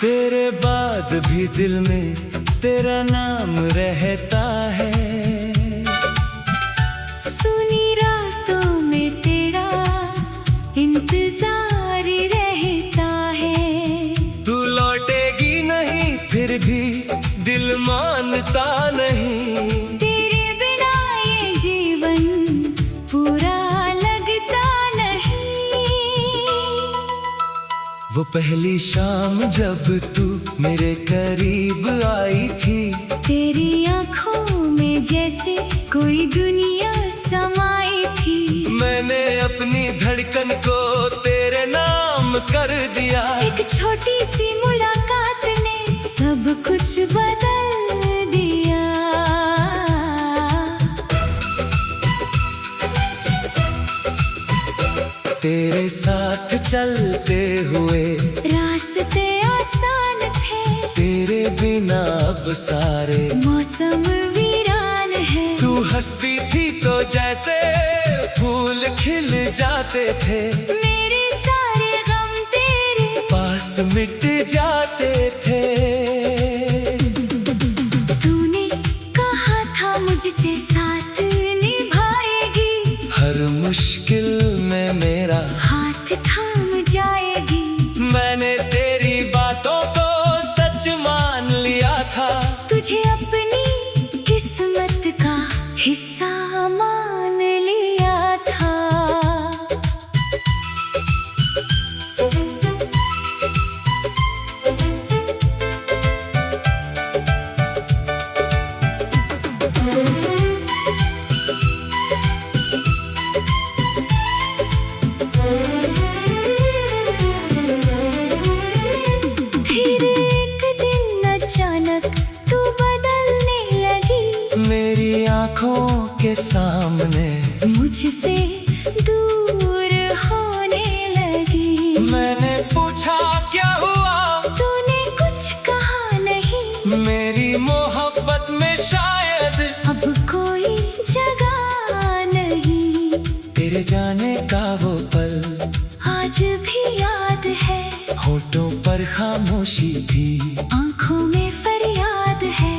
तेरे बाद भी दिल में तेरा नाम रहता है। सुनी रातों में तेरा इंतजार रहता है। तू लौटेगी नहीं फिर भी दिल मानता नहीं। तेरे बिना ये जीवन पूरा लगता नहीं। वो पहली शाम जब तू मेरे करीब आई थी, तेरी आँखों में जैसे कोई दुनिया समाई थी। मैंने अपनी धड़कन को तेरे नाम कर दिया। एक छोटी सी मुलाकात ने सब कुछ बदल दिया। तेरे साथ चलते हुए रास्ते आसान थे, तेरे बिना अब सारे मौसम वीरान है। तू हंसती थी तो जैसे फूल खिल जाते थे। मेरे सारे गम तेरे पास मिट जाते थे। तूने कहा था मुझसे साथ निभाएगी, हर मुश्किल में मेरा हाथ थाम जाएगी। मैंने तेरी बातों को सच मान लिया था। तुझे अपनी किस्मत का हिस्सा मान लिया था। फिर एक दिन अचानक तू बदलने लगी, मेरी आंखों के सामने मुझसे दूर होने लगी। मैंने पूछा क्या हुआ, तूने कुछ कहा नहीं। मेरी मोहब्बत में शायद अब कोई जगह नहीं। तेरे जाने का वो पल आज भी याद है, होठों पर खामोशी थी, आंखों में फरियाद है।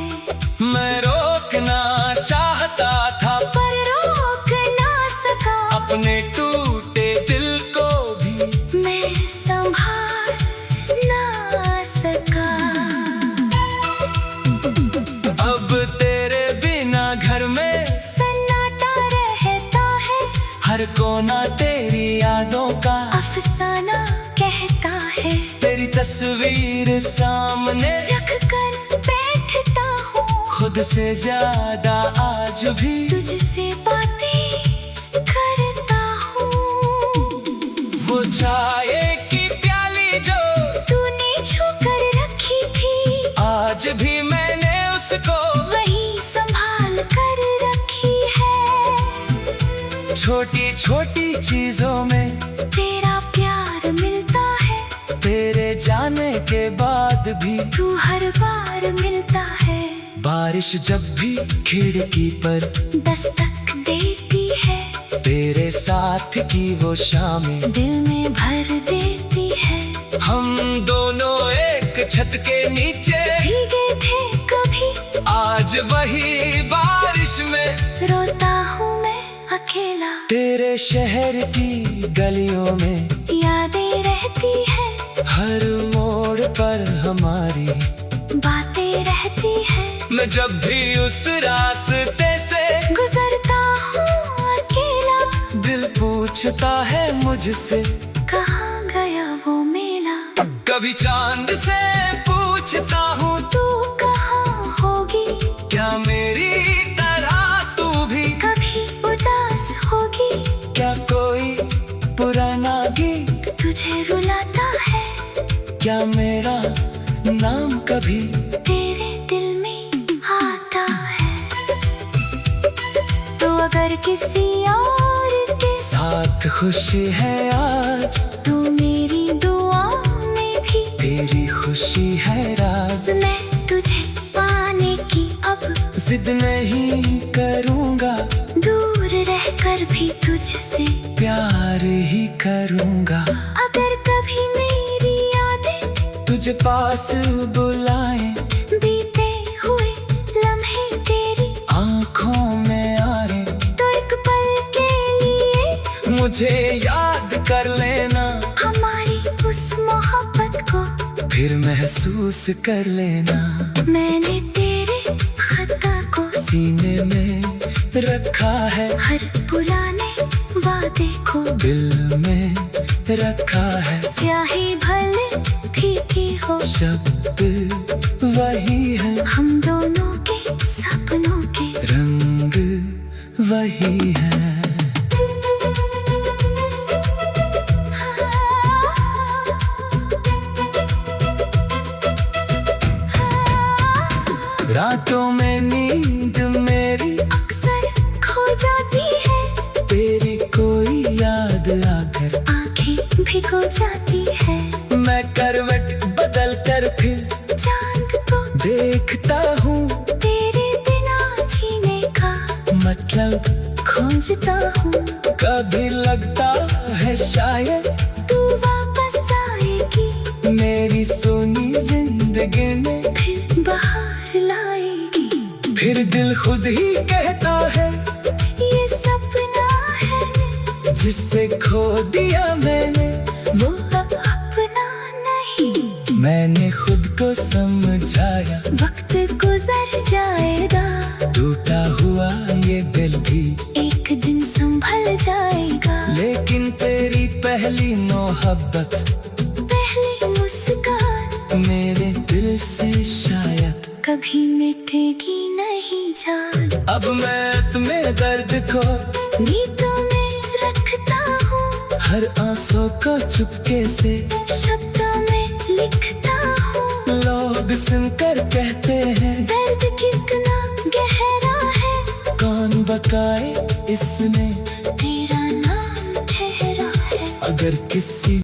मैं रोकना चाहता था पर रोक ना सका, अपने टूटे दिल को भी मैं संभाल ना सका। अब तेरे बिना घर में सन्नाटा रहता है, हर कोना तेरी यादों का अफसाना कहता है। तेरी तस्वीर सामने रख कर बैठता हूँ, खुद से ज्यादा आज भी तुझसे बातें करता हूँ। वो चाय की प्याली जो तूने छू कर रखी थी, आज भी मैंने उसको वही संभाल कर रखी है। छोटी छोटी चीजों में तेरा प्यार मिलता है, तेरे जाने के बाद भी तू हर बार मिलता है। बारिश जब भी खिड़की पर दस्तक देती है, तेरे साथ की वो शामें दिल में भर देती है। हम दोनों एक छत के नीचे भीगे थे कभी, आज वही बारिश में रोता हूँ मैं अकेला। तेरे शहर की गलियों में यादें रहती है, हर मोड़ पर हमारी बातें रहती है। मैं जब भी उस रास्ते से गुजरता हूँ अकेला, दिल पूछता है मुझसे कहाँ गया वो मेला। कभी चांद से पूछता हूँ तू कहाँ होगी, क्या मेरी तरह तू भी कभी उदास होगी। क्या कोई पुराना गीत तुझे रुलाता है, क्या मेरा नाम कभी तेरे दिल में आता है। तो अगर किसी और के साथ खुशी है आज, तो मेरी दुआ में भी तेरी खुशी है राज। मैं तुझे पाने की अब जिद नहीं करूँगा, दूर रहकर भी तुझसे प्यार ही करूँगा। अगर कभी मेरी यादें तुझे पास बुलाए, बीते हुए लम्हे तेरी आँखों में आ रहे, तो एक पल के लिए मुझे याद कर लेना, हमारी उस मोहब्बत को फिर महसूस कर लेना। मैंने तेरे खता को सीने में रखा है, हर पुराने वादे को दिल में रखा है। स्याही भले फीकी हो, शब्द वही है, हम दोनों के सपनों के रंग वही है। रातों में नींद मेरी अक्सर खो जाती है, तेरी कोई याद आकर आंखें भिगो जाती है। मैं करवट बदल कर फिर चांद को देखता हूँ, तेरे बिना जीने का मतलब खोजता हूँ। कभी लगता है शायद तू वापस आएगी, मेरी सोनी जिंदगी में फिर बाहर लाएगी। फिर दिल खुद ही कहता है, ये सपना है जिससे खो दिया मैंने, वो अपना नहीं। मैंने खुद को समझाया, वक्त गुजर जाएगा, टूटा हुआ ये दिल भी एक दिन संभल जाएगा। लेकिन तेरी पहली मोहब्बत, पहली मुस्कान मेरे दिल से शायद कभी मिटेगी नहीं जान। अब मैं तुम्हें दर्द को गीतों में रखता हूँ, हर आंसू को चुपके से शब्दों में लिखता हूँ। लोग सुनकर कहते हैं, दर्द कितना गहरा है, कौन बताए इसमें तेरा नाम ठहरा है। अगर किसी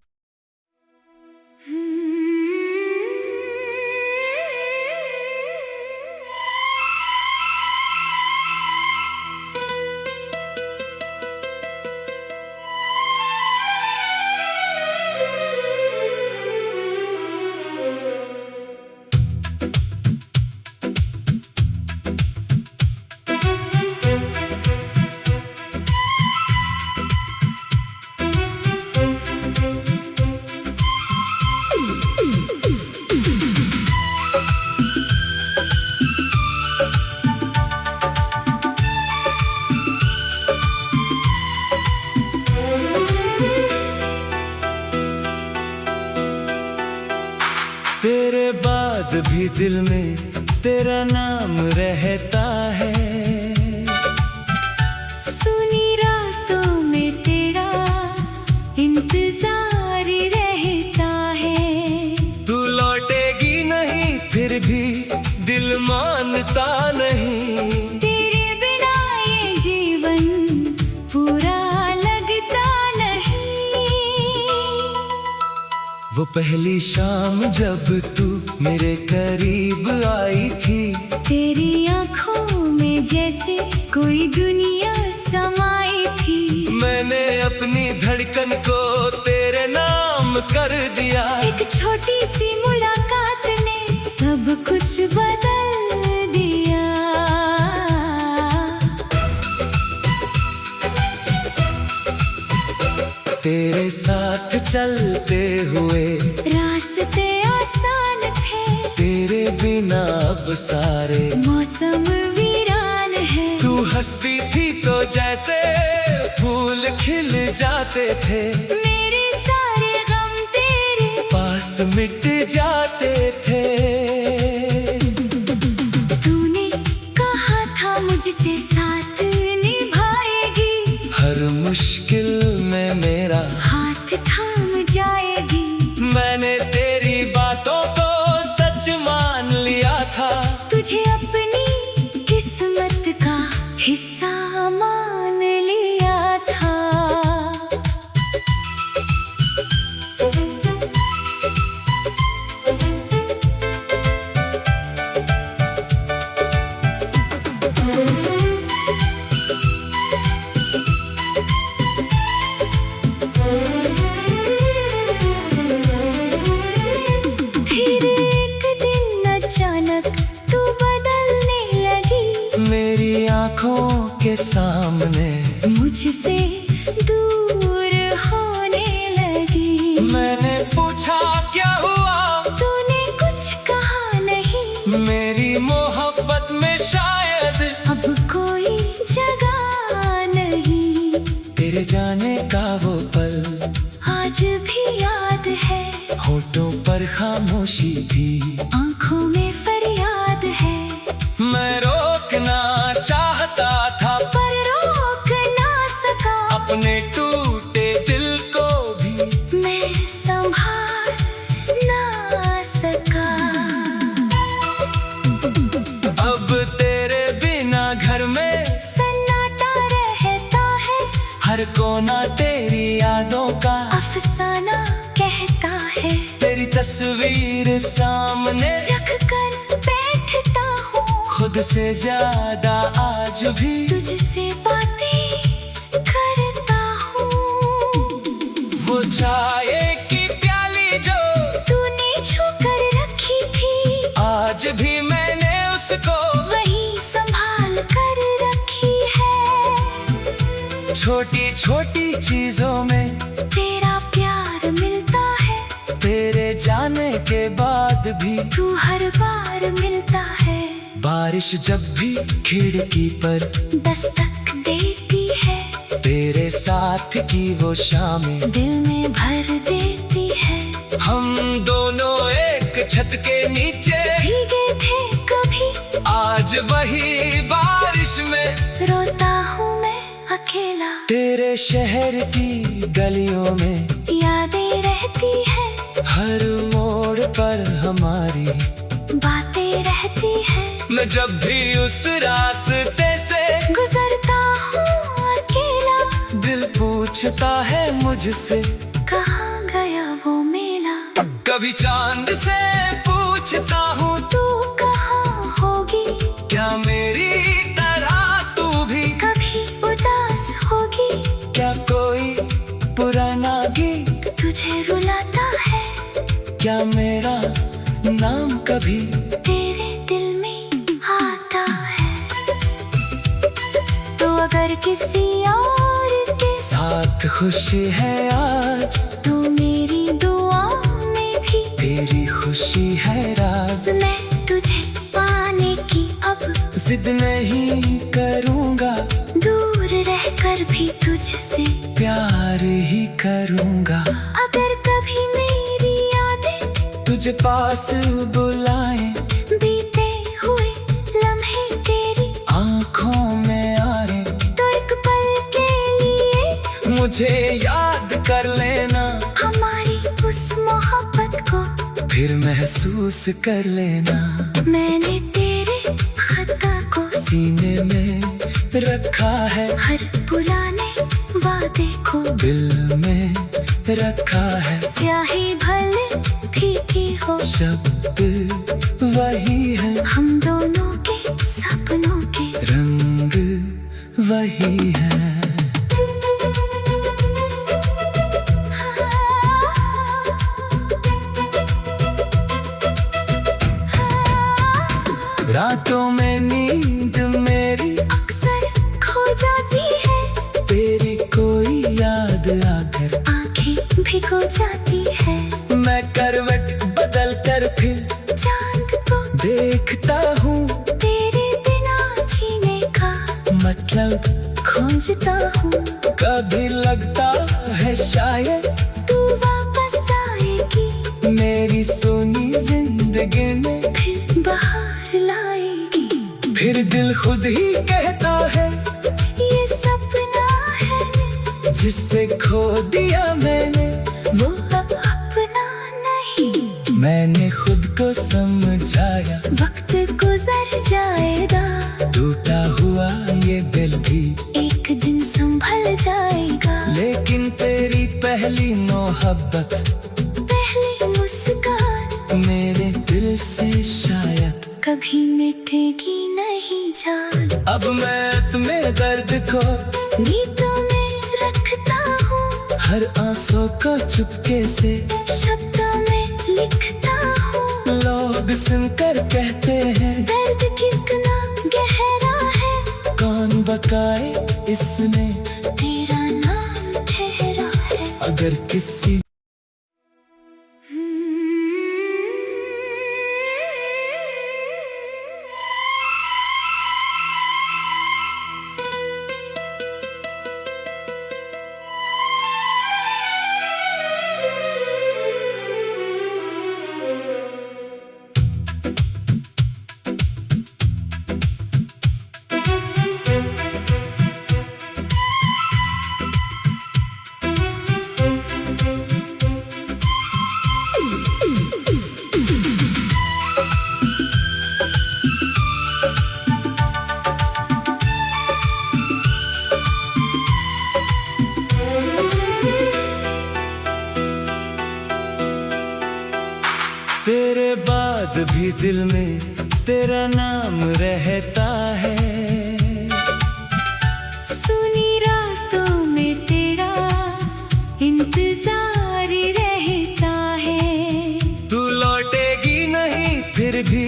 तेरे बाद भी दिल में तेरा नाम रहता है। सुनी रातों में तेरा इंतजार रहता है। तू लौटेगी नहीं फिर भी दिल मानता नहीं, तेरे बिना ये जीवन पूरा लगता नहीं। वो पहली शाम जब तू मेरे करीब आई थी, तेरी आंखों में जैसे कोई दुनिया समाई थी। मैंने अपनी धड़कन को तेरे नाम कर दिया। एक छोटी सी मुलाकात ने सब कुछ बदल दिया। तेरे साथ चलते हुए रास्ते आसान थे, तेरे बिना अब सारे मौसम वीरान है। तू हंसती थी तो जैसे फूल खिल जाते थे, मेरे सारे गम तेरे पास मिट जाते थे। तूने कहा था मुझसे साथ निभाएगी, हर मुश्किल में मेरा हाथ थाम जाएगी। मैंने तेरी बातों को सच मान लिया था, तुझे अपनी किस्मत का हिस्सा मान लिया था। पूछा क्या हुआ, तूने कुछ कहा नहीं। मेरी मोहब्बत में शायद अब कोई जगह नहीं। तेरे जाने का वो पल आज भी याद है, होठों पर खामोशी थी, आंखों में फरियाद है। मैं रोकना चाहता था पर रोक ना सका, अपने टूटे दिल को भी मैं संभाल ना सका। अब तेरे बिना घर में सन्नाटा रहता है, हर कोना तेरी यादों का अफसाना कहता है। तेरी तस्वीर सामने रख कर बैठता हूँ, खुद से ज्यादा आज भी तुझसे बातें करता हूँ। वो चाय की प्याली जो तूने छू कर रखी थी, आज भी मैंने उसको वही संभाल कर रखी है। छोटी छोटी चीजों में तेरा प्यार मिलता है, तेरे जाने के बाद भी तू हर बार मिलता है। बारिश जब भी खिड़की पर दस्तक देती है, तेरे साथ की वो शामें दिल में भर देती है। हम दोनों एक छत के नीचे भीगे थे कभी, आज वही बारिश में रोता हूँ मैं अकेला। तेरे शहर की गलियों में यादें रहती है, हर मोड़ पर हमारी बातें रहती है। मैं जब भी उस रास्ते से गुजरता हूँ अकेला, दिल पूछता है मुझसे कहाँ गया वो मेला। कभी चांद से पूछता हूँ तू कहाँ होगी, क्या मेरी तरह तू भी कभी उदास होगी। क्या कोई पुराना गीत तुझे रुलाता है, क्या मेरा नाम कभी तेरे दिल में आता है। तो अगर किसी और के साथ खुशी है आज, तो मेरी दुआ में भी तेरी खुशी है राज। मैं तुझे पाने की अब जिद नहीं करूँगा, दूर रहकर भी तुझसे प्यार ही करूँगा। अगर कभी मेरी यादें तुझे पास बुलाएं, बीते हुए लम्हे तेरी आँखों में आ रहे, तो एक पल के लिए मुझे याद कर लेना, हमारी उस मोहब्बत को फिर महसूस कर लेना। मैंने तेरे खता को सीने में रखा है, हर पुराने वादे को दिल में रखा है। स्याही भले फीकी हो, शब्द वही है, हम दोनों के सपनों के रंग वही है। रातों में नींद मेरी अक्सर खो जाती है, तेरी कोई याद आकर आंखें भिगो जाती है। मैं करवट बदल कर फिर चांद को देखता हूँ, तेरे बिना जीने का मतलब खोजता हूँ। कभी लगता है शायद तू वापस आएगी, मेरी सोनी जिंदगी में फिर बाहर लाएगी। फिर दिल खुद ही कहता है ये सपना है जिससे खो दिया मैंने, वो अपना नहीं। मैंने खुद को समझाया, वक्त गुजर जाएगा, टूटा हुआ ये दिल भी एक दिन संभल जाएगा। लेकिन तेरी पहली मोहब्बत, पहली मुस्कान मेरे दिल से शायद कभी मिटेगी नहीं जान। अब मैं तुम्हें दर्द को गीतों में रखता हूँ, हर आंसू को चुपके से शब्दों में लिखता हूँ। लोग सुनकर कहते हैं दर्द कितना गहरा है, कौन बताए इसमें तेरा नाम ठहरा है। अगर किसी तेरे बाद भी दिल में तेरा नाम रहता है। सुनी रातों में तेरा इंतजार रहता है। तू लौटेगी नहीं फिर भी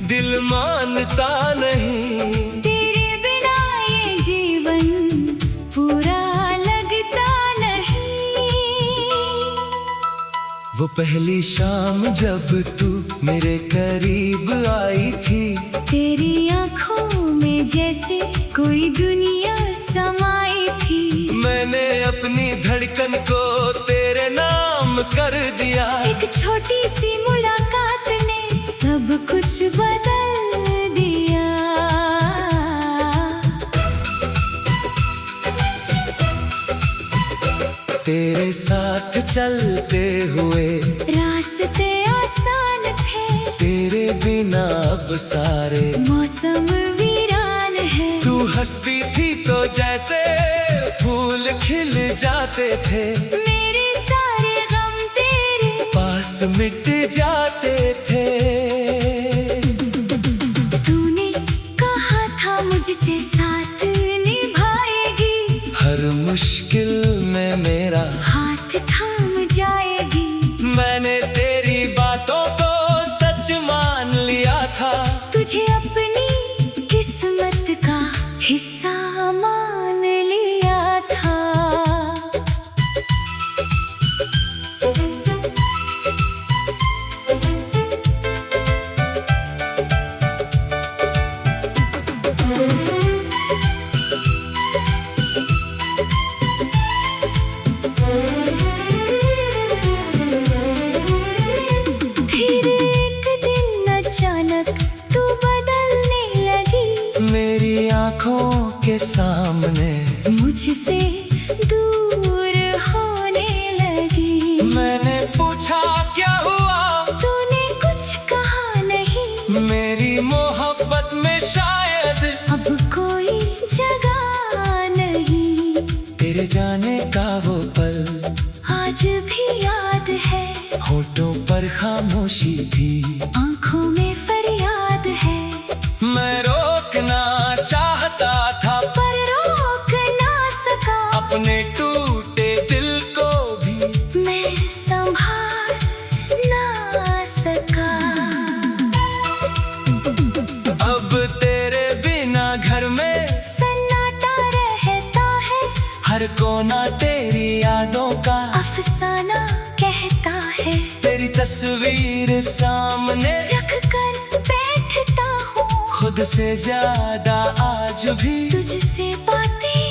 दिल मानता नहीं। तेरे बिना ये जीवन पूरा लगता नहीं। वो पहली शाम जब तू मेरे करीब आई थी, तेरी आँखों में जैसे कोई दुनिया समाई थी। मैंने अपनी धड़कन को तेरे नाम कर दिया। एक छोटी सी मुलाकात ने सब कुछ बदल दिया। तेरे साथ चलते हुए रास्ते आसान थे, तेरे बिना अब सारे मौसम वीरान है। तू हंसती थी तो जैसे फूल खिल जाते थे, मेरे सारे गम तेरे पास मिट जाते थे। तूने कहा था मुझसे साथ निभाएगी, हर मुश्किल में मेरा हाथ थाम जाएगी। मैंने तेरी बातों को सच मान लिया था। तुझे अपनी किस्मत का हिस्सा मान लिया था। फिर एक दिन अचानक तू बदलने लगी, मेरी आंखों के सामने मुझसे दूर होने लगी। मैंने पूछा क्या हुआ, तूने कुछ कहा नहीं, मेरी मोहब्बत में शायद अब कोई जगह नहीं। तेरे जाने का वो पल आज भी याद है, होठों पर खामोशी थी, आंखों में फरियाद है। मैं रोकना चाहता था पर रोक ना सका, अपने टूटे दिल को भी मैं संभाल ना सका। अब तेरे बिना घर में सन्नाटा रहता है, हर कोना तेरी यादों का अफसाना कहता है। तेरी तस्वीर सामने रख कर बैठता हूँ, खुद से ज्यादा आज भी तुझसे बातें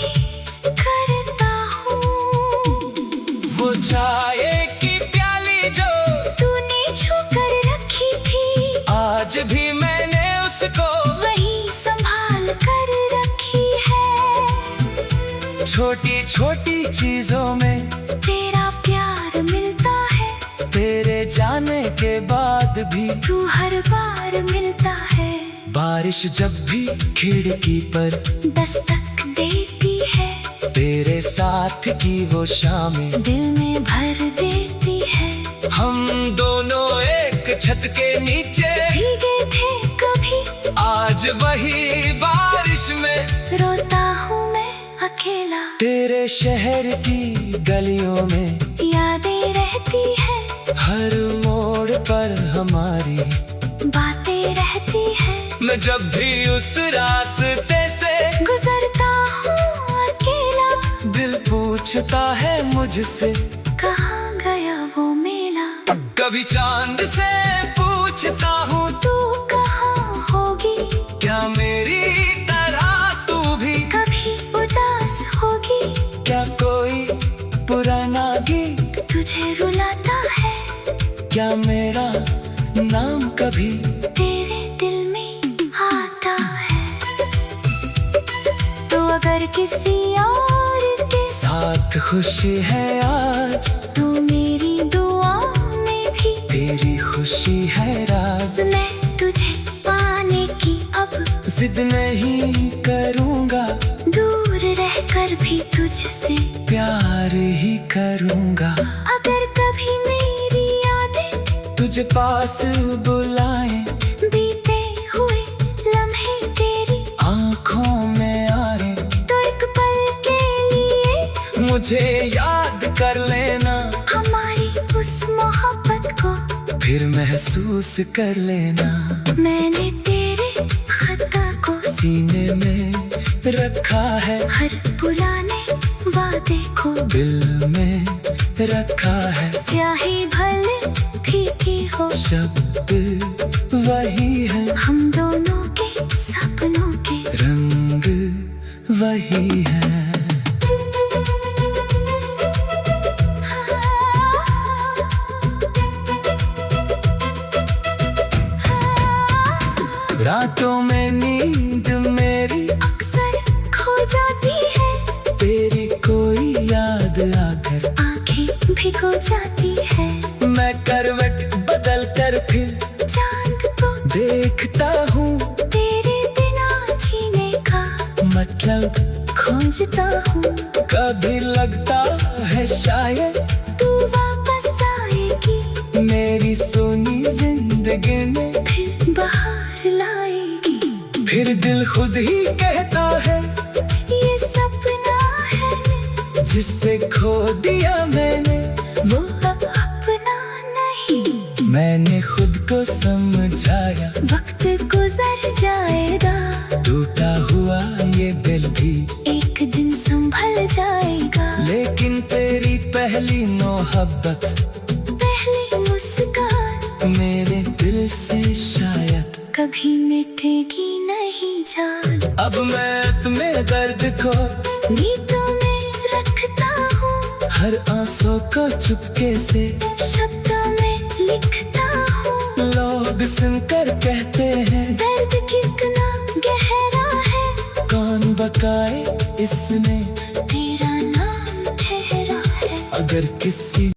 करता हूँ। वो चाय की प्याली जो तूने छू कर रखी थी, आज भी मैंने उसको वही संभाल कर रखी है। छोटी छोटी चीजों में तेरा प्यार मिलता है, तेरे जाने के बाद भी तू हर बार मिलता है। बारिश जब भी खिड़की पर दस्तक देती है, तेरे साथ की वो शामें दिल में भर देती है। हम दोनों एक छत के नीचे भीगे थे कभी, आज वही बारिश में रोता हूँ मैं अकेला। तेरे शहर की गलियों में यादें रहती है, हर मोड़ पर हमारी बातें रहती है। मैं जब भी उस रास्ते से गुजरता हूँ अकेला, दिल पूछता है मुझसे कहाँ गया वो मेला। कभी चांद से पूछता हूँ तू कहाँ होगी, क्या मेरी तरह तू भी कभी उदास होगी। क्या कोई पुराना गीत तुझे रुलाता है, क्या मेरा नाम कभी तेरे दिल में आता है। तो अगर किसी और के साथ खुशी है आज, तो मेरी दुआ में भी तेरी खुशी है राज। मैं तुझे पाने की अब जिद नहीं करूँगा, दूर रहकर भी तुझसे प्यार ही करूँगा। अगर कभी मेरी यादें तुझे पास बुलाए, बीते हुए लम्हे तेरी आंखों में आ रहे, तो एक पल के लिए मुझे याद कर लेना, हमारी उस मोहब्बत को फिर महसूस कर लेना। मैंने तेरे खता को सीने में रखा है, हर पुराने वादे को दिल में रखा है, स्याही भले फीकी हो, शब्द वही है, हम दोनों के सपनों के रंग वही है। रातों में नींद मेरी अक्सर खो जाती है, तेरी कोई याद आकर आंखें भिगो जाती है, मैं करवट बदल कर फिर चांद को देखता हूँ, तेरे बिना जीने का मतलब खोजता हूँ। कभी लगता है शायद तू वापस आएगी, मेरी सोनी जिंदगी में फिर बाहर लाएगी, फिर दिल खुद ही कहता है ये सपना है जिससे खो दिया मैंने, वो अपना नहीं। मैंने खुद को समझाया, वक्त गुजर जाएगा, टूटा हुआ ये दिल भी एक दिन संभल जाएगा, लेकिन तेरी पहली मोहब्बत, पहली मुस्कान मेरे दिल से शायद कभी मिटेगी नहीं जान। अब मैं तुम्हें दर्द को गीतों में रखता हूँ, हर आंसू को चुपके से शब्दों में लिखता हूँ, लोग सुनकर कहते हैं दर्द कितना गहरा है, कौन बकाए इसमें तेरा नाम ठहरा है। अगर किसी